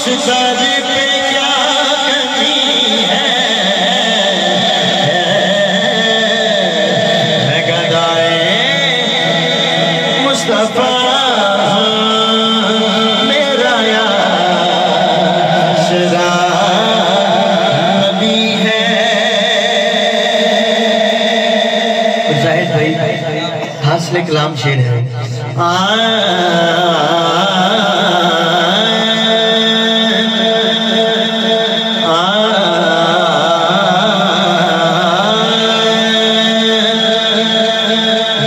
दर पे क्या कमी है गदाए मुस्तफा मेरा याशरा नबी है। जाहिद भाई हासिल कलाम शेर है।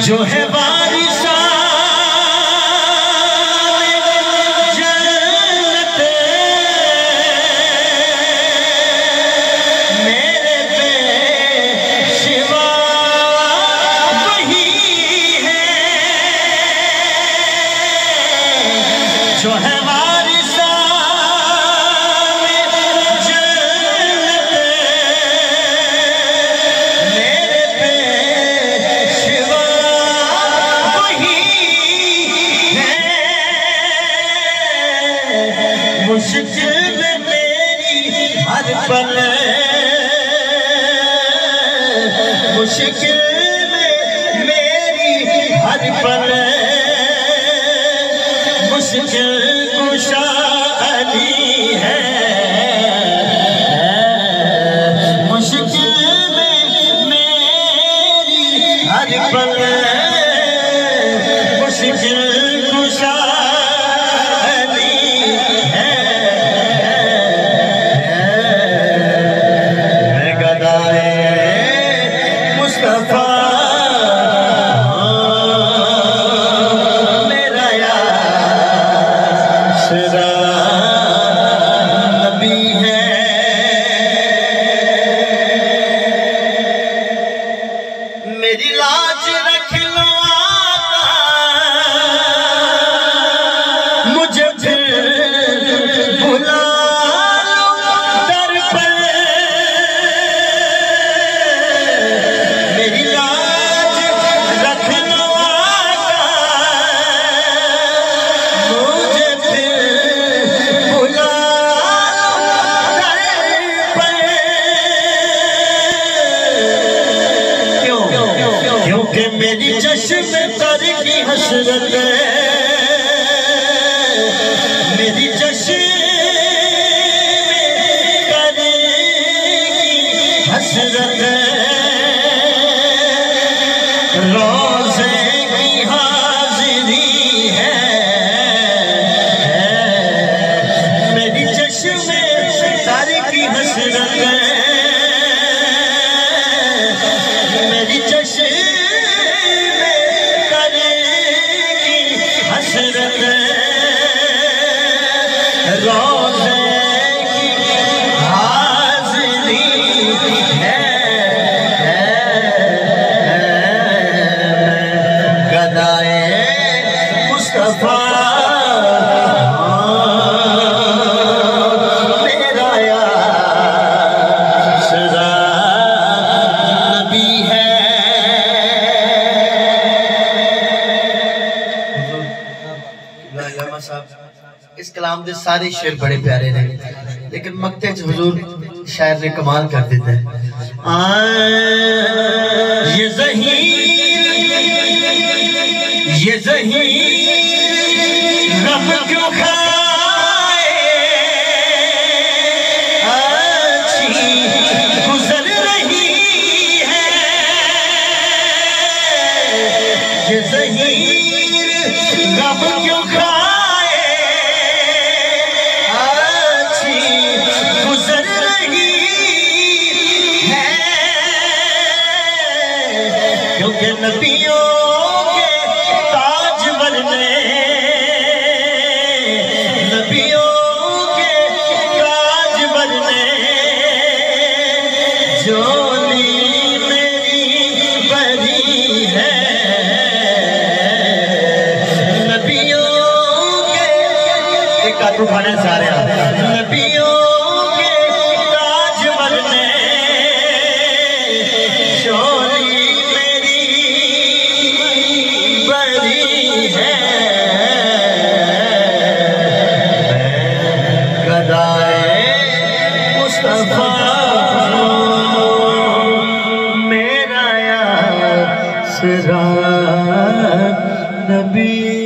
जो है जो है वारिसा जन्नत मेरे पेशवा वही है। मुश्किल में मेरी हर पल मुश्किल में मेरी हर पल मुश्किल कुशा अली है। मुश्किल में मेरी हर पल मुश्किल कुशा अली है। मैं गदाए मुस्तफा नबी है। मेरी लाज रख लो आका मुझे फिर बुला लो दर पर। मेरी लाज रख लो आका मुझे फिर बुला क्योंकि मेरी चश्म तर की हसरत मेरी चश्म तर की हसरत रोज़े की हाजिरी है। मेरी चश्म तर की हसरत मेरी चश्म रोज़े की हाज़िरी है। गदाए मुस्तफा मेरा याशरा नबी है। इस कलाम के सारे शेर बड़े प्यारे ने लेकिन मक्ते च हुजूर शायर ने कमाल कर देता है। ये ज़हीर रब क्यों खाए अच्छी गुजर रही है। ये ज़हीर रब क्यों क्योंकि नबियों के ताजवर ने नबियों के ताजवर ने जोली मेरी बरी है। नबियों के एक हाथ उठाने सारे नबियों के ताजवर ने जोली मुस्तफा मेरा यासरा नबी